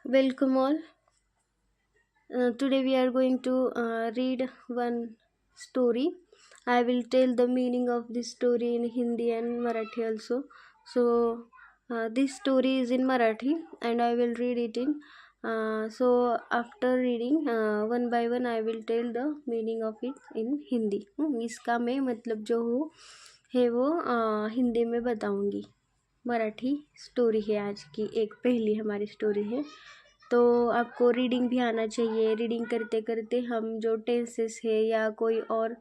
Welcome all. Today we are going to read one story. I will tell the meaning of this story in Hindi and Marathi also. So this story is in Marathi and I will read it in. So after reading one by one I will tell the meaning of it in Hindi. इसका मैं मतलब जो हूँ है वो हिंदी में बताऊँगी. Marathi story है आज की, एक पहली हमारी स्टोरी है. तो आपको रीडिंग भी आना चाहिए. रीडिंग करते करते हम जो टेंसेस है या कोई और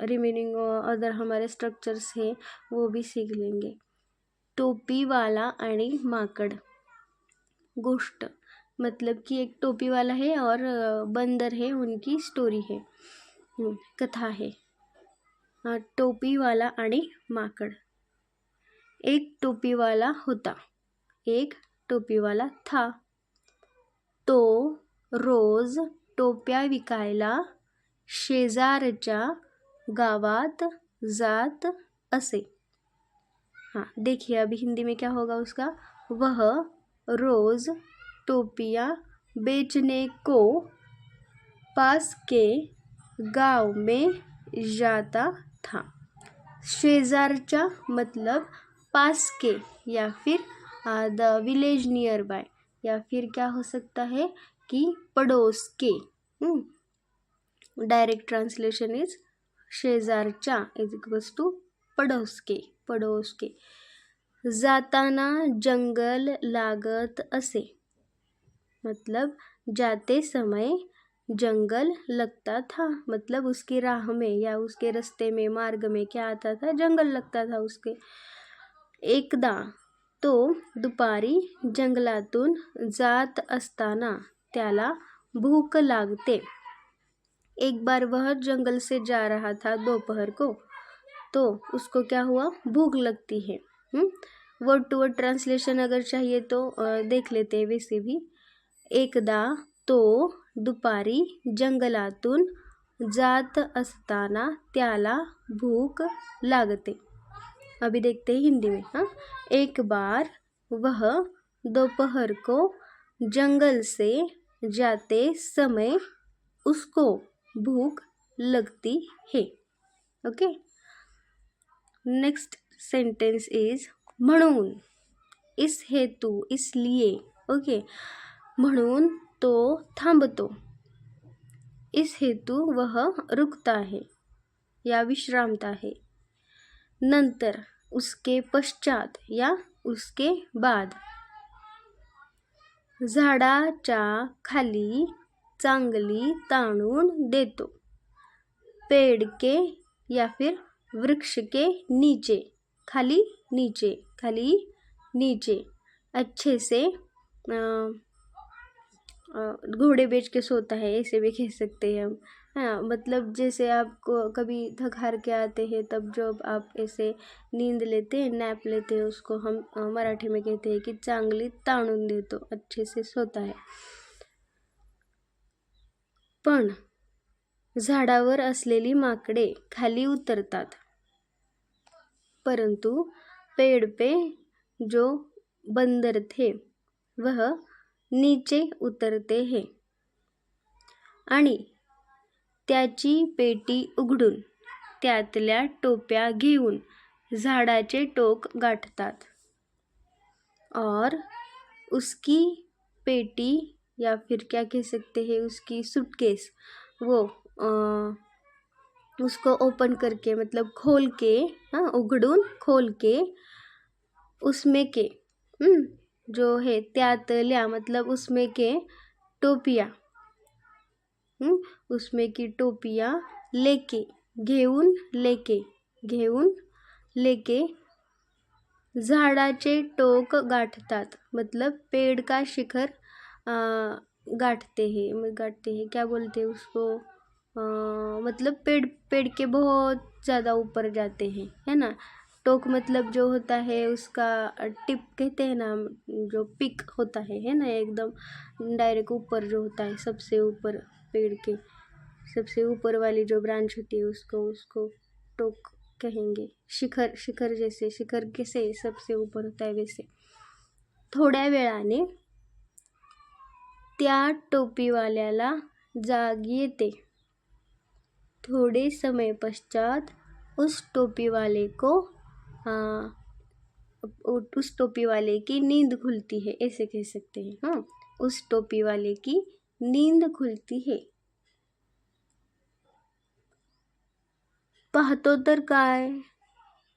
रिमेनिंग अदर हमारे स्ट्रक्चर्स है वो भी सीख लेंगे. टोपी वाला आणि माकड़. गोष्ट मतलब कि एक टोपी वाला है और बंदर है, उनकी स्टोरी है, कथा है. टोपी वाला आणि माकड़. एक टोपी वाला होता. एक टोपी वाला था. तो रोज टोप्या विकायला शेजारच्या गावात जात असे. हाँ देखिए, अभी हिंदी में क्या होगा उसका. वह रोज टोपियाँ बेचने को पास के गांव में जाता था. शेजारच्या मतलब पास के या फिर द विलेज नियर बाय, या फिर क्या हो सकता है कि पड़ोस के. डायरेक्ट ट्रांसलेशन इज शेजारच्या इज इक्वल्स टू पड़ोस के. पड़ोस के. जाताना जंगल लागत असे मतलब जाते समय जंगल लगता था. मतलब उसकी राह में या उसके रास्ते में, मार्ग में क्या आता था, जंगल लगता था उसके. एकदा तो दुपारी जंगलातून जात असताना त्याला भूख लागते. एक बार वह जंगल से जा रहा था दोपहर को, तो उसको क्या हुआ, भूख लगती है. वर्ड टू वर्ड ट्रांसलेशन अगर चाहिए तो देख लेते हैं वैसे भी. एकदा तो दुपारी जंगलातून जात असताना त्याला भूख लागते. अभी देखते हैं हिंदी में. एक बार वह दोपहर को जंगल से जाते समय उसको भूख लगती है. ओके. नेक्स्ट सेंटेंस इज म्हणून. इस हेतु, इसलिए. ओके. म्हणून तो थांबतो. इस हेतु वह रुकता है या विश्रामता है. नंतर, उसके पश्चात या उसके बाद. झाडाच्या खाली चांगली ताणून देतो. पेड़ के या फिर वृक्ष के नीचे. खाली नीचे, खाली नीचे. अच्छे से घोड़े बेच के सोता है, ऐसे भी कह सकते हैं हम. हाँ, मतलब जैसे आपको कभी थक हार के आते हैं तब जब आप ऐसे नींद लेते हैं, नैप लेते हैं, उसको हम मराठी में कहते हैं कि चांगली ताणून देतो, अच्छे से सोता है. पण झाडावर असलेली माकडे खाली उतरतात. परंतु पेड़ पे जो बंदर थे वह नीचे उतरते हैं. आणि त्याची पेटी उघडून त्यातल्या टोप्या घेऊन झाडाचे टोक गाठतात. और उसकी पेटी या फिर क्या कह सकते हैं, उसकी सूटकेस, वो उसको ओपन करके मतलब खोल के, उघडून खोल के उसमें के जो है त्यातल्या मतलब उसमें के टोपिया, उसमें की टोपिया लेके, घेऊन लेके झाडाचे टोक गाठतात. मतलब पेड़ का शिखर गाठते हैं. क्या बोलते हैं उसको, मतलब पेड़ के बहुत ज़्यादा ऊपर जाते हैं, है ना. टोक मतलब जो होता है उसका टिप कहते हैं ना, जो पिक होता है ना, एकदम डायरेक्ट ऊपर जो होता है, सबसे ऊपर पेड़ के सबसे ऊपर वाली जो ब्रांच होती है उसको टोक कहेंगे. शिखर जैसे, शिखर कैसे सबसे ऊपर होता है वैसे. थोड्या वेळाने त्या टोपीवाल्याला जाग येते। थोड़े समय पश्चात उस टोपी वाले की नींद खुलती है, ऐसे कह सकते हैं। हाँ, उस टोपी वाले की नींद खुलती है। पाहतो तर काय,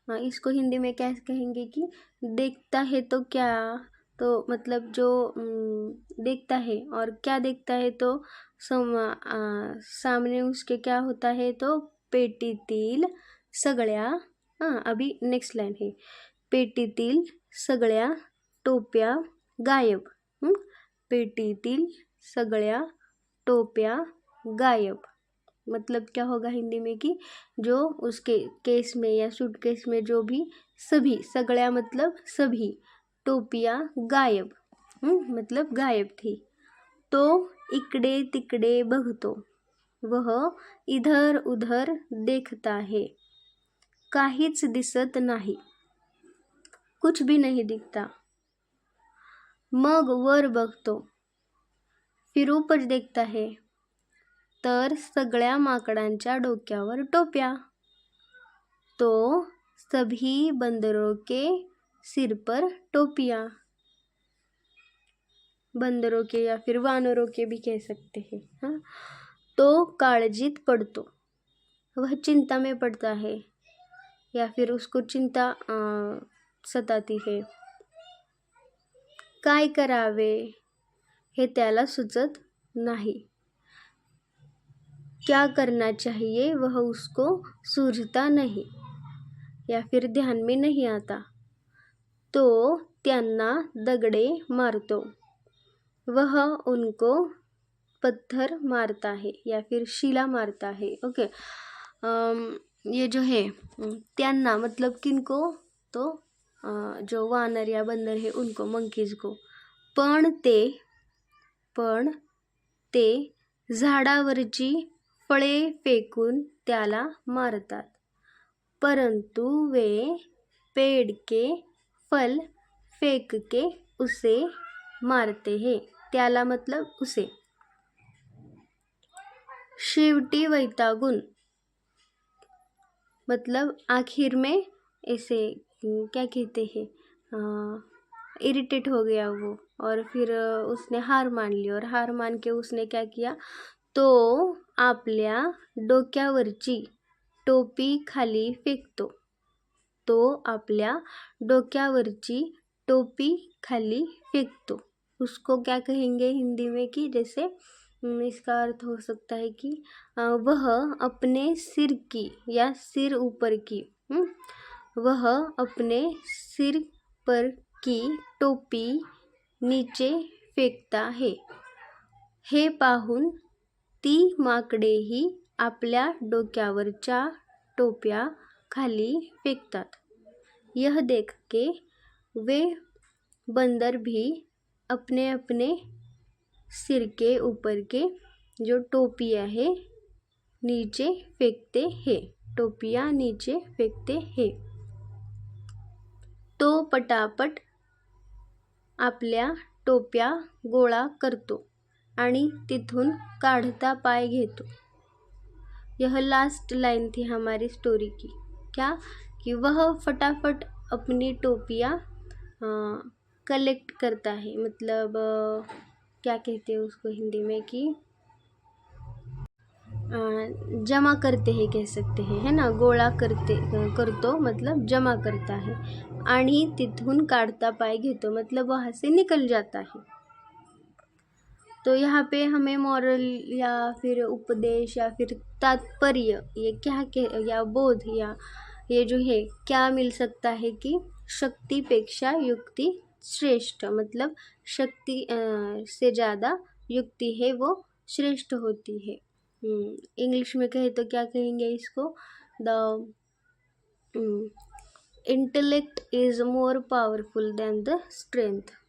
हाँ, इसको हिंदी में क्या कहेंगे कि देखता है तो क्या, तो मतलब जो देखता है और क्या देखता है तो सामने उसके क्या होता है, तो पेटीतील सगळ्या, हाँ अभी नेक्स्ट लाइन है, पेटीतील सगळ्या टोप्या गायब। पेटीतील सगळ्या टोप्या गायब मतलब क्या होगा हिंदी में कि जो उसके केस में या सूटकेस में जो भी सभी, सगळ्या मतलब सभी, टोपियाँ गायब, मतलब गायब थी। तो इकडे तिकडे बघतो, वह इधर उधर देखता है, काहीच दिसत नाही, कुछ भी नहीं दिखता। मग वर बघतो, फिर ऊपर देखता है, तर सगळ्या माकडांच्या डोक्यावर टोप्या, तो सभी बंदरों के सिर पर टोपियाँ, बंदरों के या फिर वानरों के भी कह सकते हैं। हाँ, तो काळजीत पड़तो, वह चिंता में पड़ता है या फिर उसको चिंता सताती है। काय करावे हे त्याला सुचत नाही, क्या करना चाहिए वह उसको सूझता नहीं या फिर ध्यान में नहीं आता। तो त्यांना दगडे मारतो, वह उनको पत्थर मारता है या फिर शिला मारता है। ओके, ये जो है त्यांना मतलब किनको, तो जो वानर या बंदर है उनको, मंकीज को। पण ते झाडावरची फळे फेकून त्याला मारतात, परंतु वे पेड़ के फल फेंक के उसे मारते हैं, त्याला मतलब उसे। शेवटी वैतागून मतलब आखिर में ऐसे क्या कहते हैं, इरिटेट हो गया वो, और फिर उसने हार मान ली, और हार मान के उसने क्या किया, तो आपल्या डोक्यावरची टोपी खाली फेकतो, तो आपल्या डोक्यावरची टोपी खाली फेंकतो। उसको क्या कहेंगे हिंदी में कि जैसे इसका अर्थ हो सकता है कि वह अपने सिर की या सिर ऊपर की, वह अपने सिर पर की टोपी नीचे फेकता है। हे पाहून ती माकडेही आपल्या डोक्यावरच्या टोप्या खाली फेकतात। यह देख के वे बंदर भी अपने अपने सिर के ऊपर के जो टोपियाँ है नीचे फेंकते हैं, टोपियाँ नीचे फेंकते हैं। तो पटापट आपल्या टोप्या गोळा करतो आणि तिथून काढता पाय घेतो। यह लास्ट लाइन थी हमारी स्टोरी की, क्या कि वह फटाफट अपनी टोपियाँ कलेक्ट करता है, मतलब क्या कहते हैं उसको हिंदी में कि जमा करते हैं कह सकते हैं, है ना, गोळा करतो मतलब जमा करता है, आणि तिथून काढता पाय घेतो मतलब वहाँ से निकल जाता है। तो यहाँ पे हमें मॉरल या फिर उपदेश या फिर तात्पर्य ये क्या या बोध या ये जो है क्या मिल सकता है कि शक्तिपेक्षा युक्ति श्रेष्ठ, मतलब शक्ति से ज़्यादा युक्ति है वो श्रेष्ठ होती है। इंग्लिश में कहे तो क्या कहेंगे इसको, the intellect is more powerful than the strength.